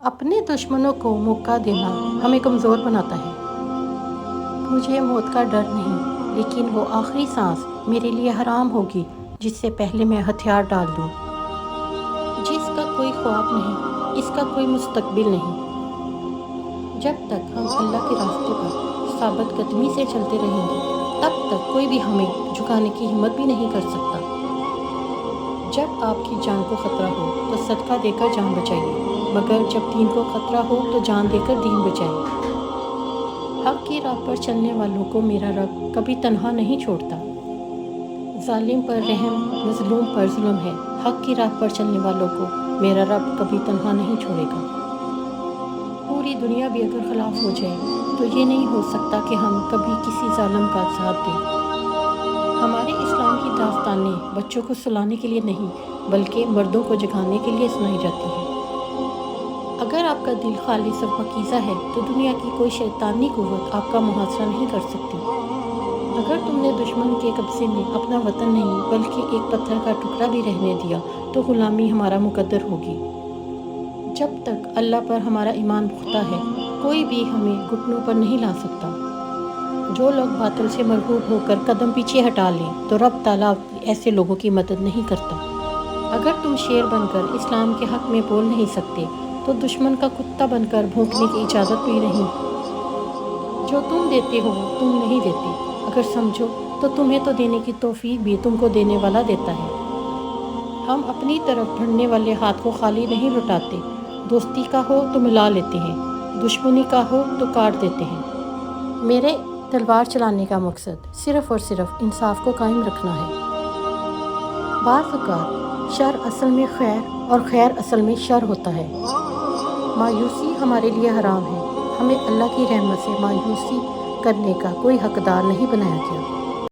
اپنے دشمنوں کو موقع دینا ہمیں کمزور بناتا ہے۔ مجھے موت کا ڈر نہیں، لیکن وہ آخری سانس میرے لیے حرام ہوگی جس سے پہلے میں ہتھیار ڈال دوں۔ جس کا کوئی خواب نہیں، اس کا کوئی مستقبل نہیں۔ جب تک ہم اللہ کے راستے پر ثابت قدمی سے چلتے رہیں گے، تب تک کوئی بھی ہمیں جھکانے کی ہمت بھی نہیں کر سکتا۔ جب آپ کی جان کو خطرہ ہو تو صدقہ دے کر جان بچائیے، مگر جب دین کو خطرہ ہو تو جان دے کر دین بچائیے۔ حق کی راہ پر چلنے والوں کو میرا رب کبھی تنہا نہیں چھوڑتا۔ ظالم پر رحم، مظلوم پر ظلم ہے۔ حق کی راہ پر چلنے والوں کو میرا رب کبھی تنہا نہیں چھوڑے گا۔ پوری دنیا بھی اگر خلاف ہو جائے تو یہ نہیں ہو سکتا کہ ہم کبھی کسی ظالم کا ساتھ دیں۔ ہمارے اسلام کی داستانیں بچوں کو سلانے کے لیے نہیں، بلکہ مردوں کو جگانے کے لیے سنائی جاتی ہیں۔ اگر آپ کا دل خالص اور پاکیزہ ہے تو دنیا کی کوئی شیطانی قوت آپ کا محاصرہ نہیں کر سکتی۔ اگر تم نے دشمن کے قبضے میں اپنا وطن نہیں بلکہ ایک پتھر کا ٹکڑا بھی رہنے دیا تو غلامی ہمارا مقدر ہوگی۔ جب تک اللہ پر ہمارا ایمان پختہ ہے، کوئی بھی ہمیں گھٹنوں پر نہیں لا سکتا۔ جو لوگ باطل سے مرعوب ہو کر قدم پیچھے ہٹا لیں تو رب تعالیٰ ایسے لوگوں کی مدد نہیں کرتا۔ اگر تم شیر بن کر اسلام کے حق میں بول نہیں سکتے تو دشمن کا کتا بن کر بھونکنے کی اجازت بھی نہیں۔ جو تم دیتے ہو تم نہیں دیتے، اگر سمجھو تو تمہیں تو دینے کی توفیق بھی تم کو دینے والا دیتا ہے۔ ہم اپنی طرف بڑھنے والے ہاتھ کو خالی نہیں لوٹاتے۔ دوستی کا ہو تو ملا لیتے ہیں، دشمنی کا ہو تو کاٹ دیتے ہیں۔ میرے تلوار چلانے کا مقصد صرف اور صرف انصاف کو قائم رکھنا ہے۔ بعض اوقات شر اصل میں خیر اور خیر اصل میں شر ہوتا ہے۔ مایوسی ہمارے لیے حرام ہے۔ ہمیں اللہ کی رحمت سے مایوسی کرنے کا کوئی حقدار نہیں بنایا گیا۔